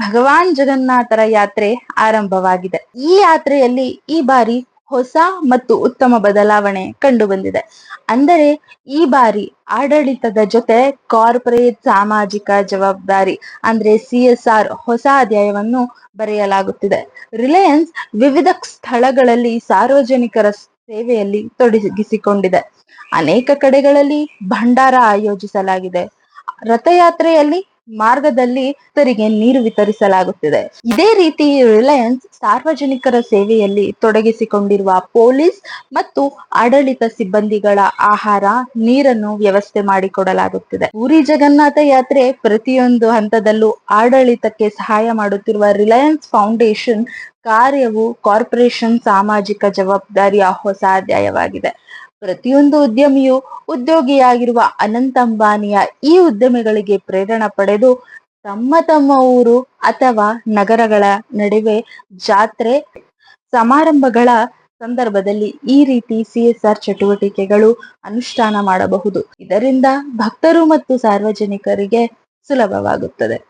ಭಗವಾನ್ ಜಗನ್ನಾಥರ ಯಾತ್ರೆ ಆರಂಭವಾಗಿದೆ. ಈ ಯಾತ್ರೆಯಲ್ಲಿ ಈ ಬಾರಿ ಹೊಸ ಮತ್ತು ಉತ್ತಮ ಬದಲಾವಣೆ ಕಂಡು ಬಂದಿದೆ. ಅಂದರೆ ಈ ಬಾರಿ ಆಡಳಿತದ ಜೊತೆ ಕಾರ್ಪೊರೇಟ್ ಸಾಮಾಜಿಕ ಜವಾಬ್ದಾರಿ ಅಂದ್ರೆ CSR ಹೊಸ ಅಧ್ಯಾಯವನ್ನು ಬರೆಯಲಾಗುತ್ತಿದೆ. ರಿಲಯನ್ಸ್ ವಿವಿಧ ಸ್ಥಳಗಳಲ್ಲಿ ಸಾರ್ವಜನಿಕರ ಸೇವೆಯಲ್ಲಿ ತೊಡಗಿಸಿಕೊಂಡಿದೆ. ಅನೇಕ ಕಡೆಗಳಲ್ಲಿ ಭಂಡಾರ ಆಯೋಜಿಸಲಾಗಿದೆ. ರಥಯಾತ್ರೆಯಲ್ಲಿ ಮಾರ್ಗದಲ್ಲಿ ಭಕ್ತರಿಗೆ ನೀರು ವಿತರಿಸಲಾಗುತ್ತಿದೆ. ಇದೇ ರೀತಿ ರಿಲಯನ್ಸ್ ಸಾರ್ವಜನಿಕರ ಸೇವೆಯಲ್ಲಿ ತೊಡಗಿಸಿಕೊಂಡಿರುವ ಪೊಲೀಸ್ ಮತ್ತು ಆಡಳಿತ ಸಿಬ್ಬಂದಿಗಳ ಆಹಾರ, ನೀರನ್ನು ವ್ಯವಸ್ಥೆ ಮಾಡಿಕೊಡಲಾಗುತ್ತಿದೆ. ಪುರಿ ಜಗನ್ನಾಥ ಯಾತ್ರೆ ಪ್ರತಿಯೊಂದು ಹಂತದಲ್ಲೂ ಆಡಳಿತಕ್ಕೆ ಸಹಾಯ ಮಾಡುತ್ತಿರುವ ರಿಲಯನ್ಸ್ ಫೌಂಡೇಶನ್ ಕಾರ್ಯವು ಕಾರ್ಪೊರೇಷನ್ ಸಾಮಾಜಿಕ ಜವಾಬ್ದಾರಿಯ ಹೊಸ ಅಧ್ಯಾಯವಾಗಿದೆ. ಪ್ರತಿಯೊಂದು ಉದ್ಯಮಿಯು ಉದ್ಯೋಗಿಯಾಗಿರುವ ಅನಂತ್ ಅಂಬಾನಿಯ ಈ ಉದ್ಯಮಿಗಳಿಗೆ ಪ್ರೇರಣೆ ಪಡೆದು ತಮ್ಮ ಊರು ಅಥವಾ ನಗರಗಳ ನಡುವೆ ಜಾತ್ರೆ ಸಮಾರಂಭಗಳ ಸಂದರ್ಭದಲ್ಲಿ ಈ ರೀತಿ CSR ಚಟುವಟಿಕೆಗಳು ಅನುಷ್ಠಾನ ಮಾಡಬಹುದು. ಇದರಿಂದ ಭಕ್ತರು ಮತ್ತು ಸಾರ್ವಜನಿಕರಿಗೆ ಸುಲಭವಾಗುತ್ತದೆ.